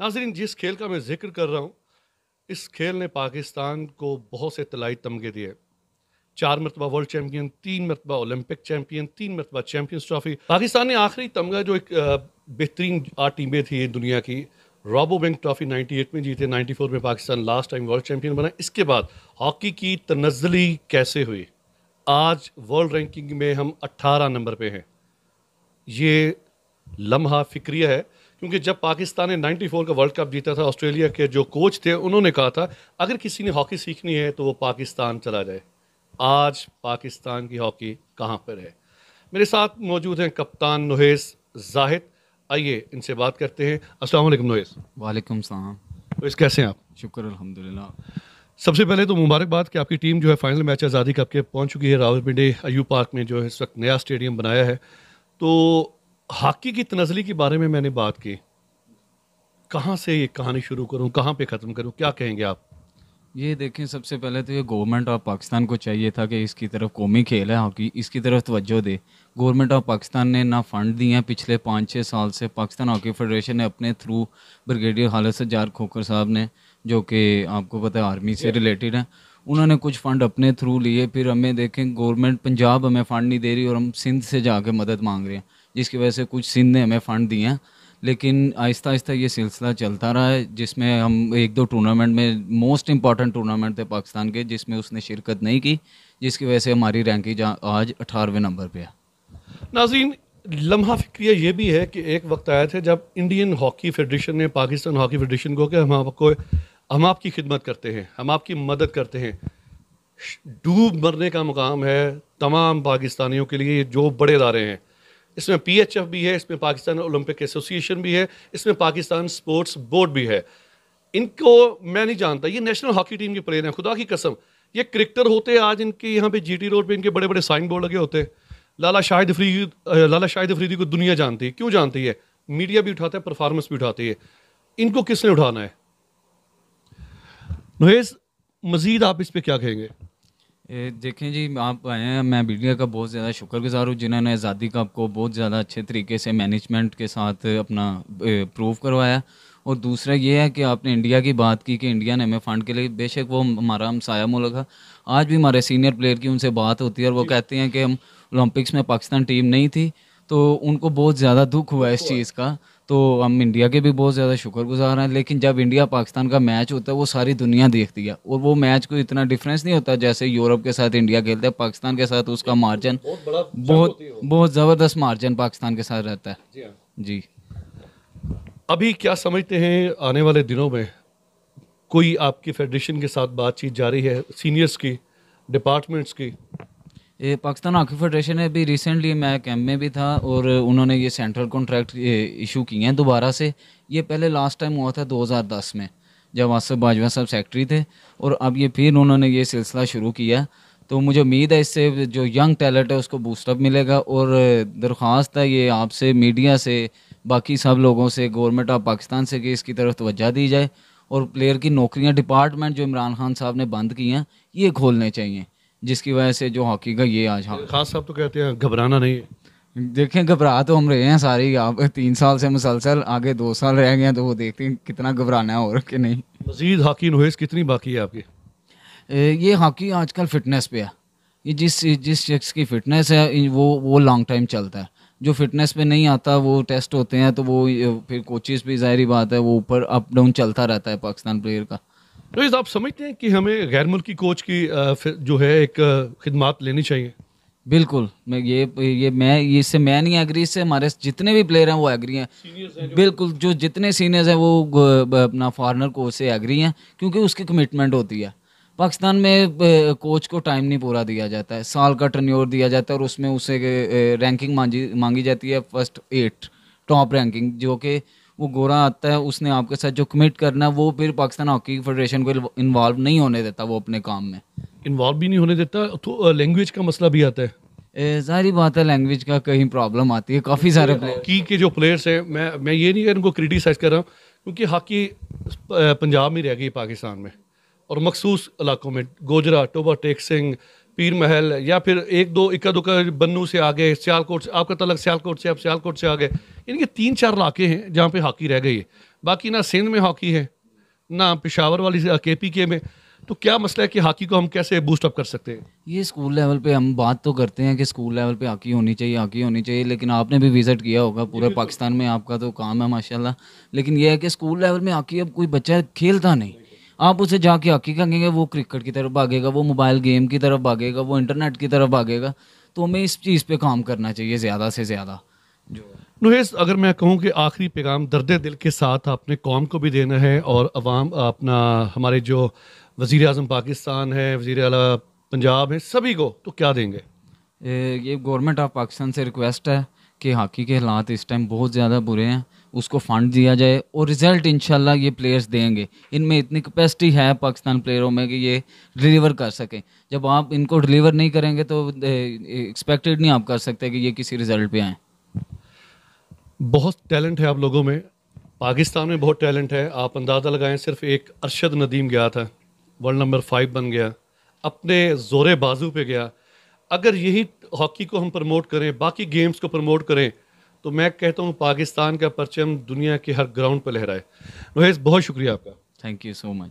नाज़रीन, जिस खेल का मैं ज़िक्र कर रहा हूँ, इस खेल ने पाकिस्तान को बहुत से तलाई तमगे दिए। 4 मरतबा वर्ल्ड चैंपियन, 3 मरतबा ओलंपिक चैंपियन, 3 मरतबा चैंपियंस ट्रॉफ़ी। पाकिस्तान ने आखिरी तमगा जो एक बेहतरीन 8 टीमें थी दुनिया की, रॉबोबैंक ट्रॉफ़ी 98 में जीते, 94 में Pakistan last time world champion बना। इसके बाद हॉकी की तनज़्ज़ुली कैसे हुई? आज वर्ल्ड रैंकिंग में हम 18 नंबर पे हैं। ये लम्हा फ़िक्रिया है, क्योंकि जब पाकिस्तान ने 94 का वर्ल्ड कप जीता था, ऑस्ट्रेलिया के जो कोच थे उन्होंने कहा था अगर किसी ने हॉकी सीखनी है तो वो पाकिस्तान चला जाए। आज पाकिस्तान की हॉकी कहाँ पर है? मेरे साथ मौजूद हैं कप्तान नुहैस जाहिद। आइए इनसे बात करते हैं। अस्सलाम वालेकुम नुहैस। वालेकुम सलाम। नुहैस, कैसे हैं आप? शुक्र अल्हम्दुलिल्लाह। सबसे पहले तो मुबारकबाद कि आपकी टीम जो है फाइनल मैच आज़ादी कप के पहुंच चुकी है। रावलपिंडी अयूब पार्क में जो है इस वक्त नया स्टेडियम बनाया है। तो हॉकी की तनज़्ज़ुली के बारे में मैंने बात की, कहाँ से ये कहानी शुरू करूँ, कहाँ पे ख़त्म करूँ, क्या कहेंगे आप? ये देखें, सबसे पहले तो ये गवर्नमेंट ऑफ पाकिस्तान को चाहिए था कि इसकी तरफ कौमी खेल है हॉकी, इसकी तरफ तवज्जो दे। गवर्नमेंट ऑफ पाकिस्तान ने ना फ़ंड दिए हैं पिछले 5-6 साल से। पाकिस्तान हॉकी फेडरेशन ने अपने थ्रू ब्रिगेडियर खालिद सज्जाद खोखर साहब ने, जो कि आपको पता है आर्मी से रिलेटेड हैं, उन्होंने कुछ फ़ंड अपने थ्रू लिए। फिर हमें देखें, गवर्नमेंट पंजाब हमें फ़ंड नहीं दे रही और हम सिंध से जाके मदद मांग रहे हैं, जिसकी वजह से कुछ सिंध ने हमें फ़ंड दिए हैं। लेकिन आहिस्ता आहिस्ता ये सिलसिला चलता रहा है, जिसमें हम एक दो टूर्नामेंट में, मोस्ट इम्पॉर्टेंट टूर्नामेंट थे पाकिस्तान के, जिसमें उसने शिरकत नहीं की, जिसकी वजह से हमारी रैंकिंग आज 18वें नंबर पे है। नाज़रीन, लम्हा फ़िक्रिया ये भी है कि एक वक्त आया था जब इंडियन हॉकी फेडरेशन ने पाकिस्तान हॉकी फेडरेशन को कि हम आपकी खिदमत करते हैं, हम आपकी मदद करते हैं। डूब मरने का मुकाम है तमाम पाकिस्तानियों के लिए। जो बड़े इदारे हैं, इसमें PHF भी है, इसमें पाकिस्तान ओलंपिक एसोसिएशन भी है, इसमें पाकिस्तान स्पोर्ट्स बोर्ड भी है। इनको मैं नहीं जानता, ये नेशनल हॉकी टीम के प्लेयर हैं, खुदा की कसम। ये क्रिकेटर होते आज इनके यहाँ पे GT रोड पे इनके बड़े बड़े साइन बोर्ड लगे होते। लाला शाहिद अफरीदी को दुनिया जानती है। क्यों जानती है? मीडिया भी उठाता है, परफॉर्मेंस भी उठाती है। इनको किसने उठाना है? नुहैस, मजीद आप इस पे क्या कहेंगे? देखें जी, आप आए हैं, मैं मीडिया का बहुत ज़्यादा शुक्रगुजार हूँ, जिन्होंने आज़ादी कप को बहुत ज़्यादा अच्छे तरीके से मैनेजमेंट के साथ अपना प्रूव करवाया। और दूसरा ये है कि आपने इंडिया की बात की कि इंडिया ने हमें फ़ंड के लिए, बेशक वो हमारा हमसाया मुल्क है, आज भी हमारे सीनियर प्लेयर की उनसे बात होती है और वो कहते हैं कि हम ओलंपिक्स में पाकिस्तान टीम नहीं थी, तो उनको बहुत ज़्यादा दुख हुआ इस चीज़ का। तो हम इंडिया के भी बहुत ज़्यादा शुक्रगुजार हैं। लेकिन जब इंडिया पाकिस्तान का मैच होता है, वो सारी दुनिया देखती है और वो मैच को इतना डिफरेंस नहीं होता जैसे यूरोप के साथ इंडिया खेलता है। पाकिस्तान के साथ उसका मार्जिन बहुत बड़ा जंग बहुत होती है वो। बहुत ज़बरदस्त मार्जिन पाकिस्तान के साथ रहता है। जी हाँ। जी। अभी क्या समझते हैं आने वाले दिनों में कोई आपकी फेडरेशन के साथ बातचीत जारी है, सीनियर्स की, डिपार्टमेंट्स की? ये पाकिस्तान हॉकी फेडरेशन ने भी रिसेंटली, मैं कैंप में भी था, और उन्होंने ये सेंट्रल कॉन्ट्रैक्ट इशू किए हैं दोबारा से। ये पहले लास्ट टाइम हुआ था 2010 में, जब आसिफ बाजवा साहब सेक्रेटरी थे, और अब ये फिर उन्होंने ये सिलसिला शुरू किया। तो मुझे उम्मीद है इससे जो यंग टैलेंट है उसको बूस्टअप मिलेगा। और दरख्वास्त है ये आपसे, मीडिया से, बाकी सब लोगों से, गवर्नमेंट ऑफ पाकिस्तान से, कि इसकी तरफ तवज्जो दी जाए और प्लेयर की नौकरियां, डिपार्टमेंट जो इमरान खान साहब ने बंद की हैं, ये खोलने चाहिए, जिसकी वजह से जो हॉकी का ये आज। हाँ, खास साहब तो कहते हैं घबराना नहीं है। देखें, घबरा तो हम रहे हैं सारे ही। आप 3 साल से मुसलसल, आगे 2 साल रह गए हैं, तो वो देखते हैं कितना घबराना है और कि नहीं। मजीद हॉकी नुहैस कितनी बाकी है आपकी? ये हॉकी आजकल फिटनेस पे है। ये जिस जिस शख्स की फिटनेस है वो लॉन्ग टाइम चलता है। जो फिटनेस पे नहीं आता, वो टेस्ट होते हैं तो वो फिर कोचेस भी, जाहिर बात है, वो ऊपर अप डाउन चलता रहता है पाकिस्तान प्लेयर का। नुहैस, आप समझते हैं कि हमें गैर मुल्की कोच की जो है एक खिदमात लेनी चाहिए? बिल्कुल। मैं इससे मैं नहीं एग्री, इससे हमारे जितने भी प्लेयर हैं वो एग्री हैं। बिल्कुल, जो जितने सीनियर्स हैं वो अपना फॉरनर कोच से एग्री हैं, क्योंकि उसकी कमिटमेंट होती है। पाकिस्तान में कोच को टाइम नहीं पूरा दिया जाता है, साल का टर्न्योर दिया जाता है और उसमें उसे रैंकिंग मांगी जाती है, फर्स्ट 8 टॉप रैंकिंग, जो कि वो गोरा आता है, उसने आपके साथ जो कमिट करना है, वो फिर पाकिस्तान हॉकी फेडरेशन को इन्वॉल्व नहीं होने देता वो अपने काम में। इन्वॉल्व भी नहीं होने देता, तो लैंग्वेज का मसला भी आता है। जाहिर बात है, लैंग्वेज का कहीं प्रॉब्लम आती है, काफ़ी सारे प्लेयर। हॉकी के जो प्लेयर्स हैं, मैं ये नहीं इनको क्रिटिसाइज़ कर रहा हूँ, क्योंकि हॉकी पंजाब में रह गई, पाकिस्तान में और मखसूस इलाकों में, गोजरा, टोबा टेक सिंह, पीर महल, या फिर एक दो इक्का दुक्का बन्नू से आगे, सियालकोट से, आपका तलक सियालकोट से, आप सियालकोट से आगे, इनके 3-4 इलाके हैं जहाँ पे हॉकी रह गई है। बाकी ना सिंध में हॉकी है, ना पेशावर वाली KPK में। तो क्या मसला है कि हॉकी को हम कैसे बूस्ट अप कर सकते हैं? ये स्कूल लेवल पे हम बात तो करते हैं कि स्कूल लेवल पे हॉकी होनी चाहिए, हॉकी होनी चाहिए, लेकिन आपने भी विज़िट किया होगा पूरे पाकिस्तान में, आपका तो काम है माशाल्लाह। लेकिन ये है कि स्कूल लेवल में हॉकी अब कोई बच्चा खेलता नहीं। आप उसे जाके हॉकी कहेंगे, वो क्रिकेट की तरफ भागेगा, वो मोबाइल गेम की तरफ भागेगा, वो इंटरनेट की तरफ भागेगा। तो हमें इस चीज़ पे काम करना चाहिए ज़्यादा से ज़्यादा। नुहेस, अगर मैं कहूँ कि आखिरी पैगाम दर्द दिल के साथ आपने कौम को भी देना है और अवाम अपना हमारे जो वज़ीर आज़म पाकिस्तान है, वज़ीर आला पंजाब है, सभी को तो क्या देंगे? ये गवर्नमेंट ऑफ पाकिस्तान से रिक्वेस्ट है कि हॉकी के हालात इस टाइम बहुत ज़्यादा बुरे हैं, उसको फ़ंड दिया जाए और रिज़ल्ट इंशाल्लाह ये प्लेयर्स देंगे। इनमें इतनी कैपेसिटी है पाकिस्तान प्लेयरों में कि ये डिलीवर कर सकें। जब आप इनको डिलीवर नहीं करेंगे तो एक्सपेक्टेड नहीं आप कर सकते कि ये किसी रिज़ल्ट पे आएँ। बहुत टैलेंट है आप लोगों में, पाकिस्तान में बहुत टैलेंट है। आप अंदाज़ा लगाएं, सिर्फ एक अरशद नदीम गया था, वर्ल्ड नंबर 5 बन गया, अपने जोरे बाजू पे गया। अगर यही हॉकी को हम प्रमोट करें, बाकी गेम्स को प्रमोट करें, तो मैं कहता हूँ पाकिस्तान का परचम दुनिया के हर ग्राउंड पर लहराए। रोहित, बहुत शुक्रिया आपका। Thank you so much.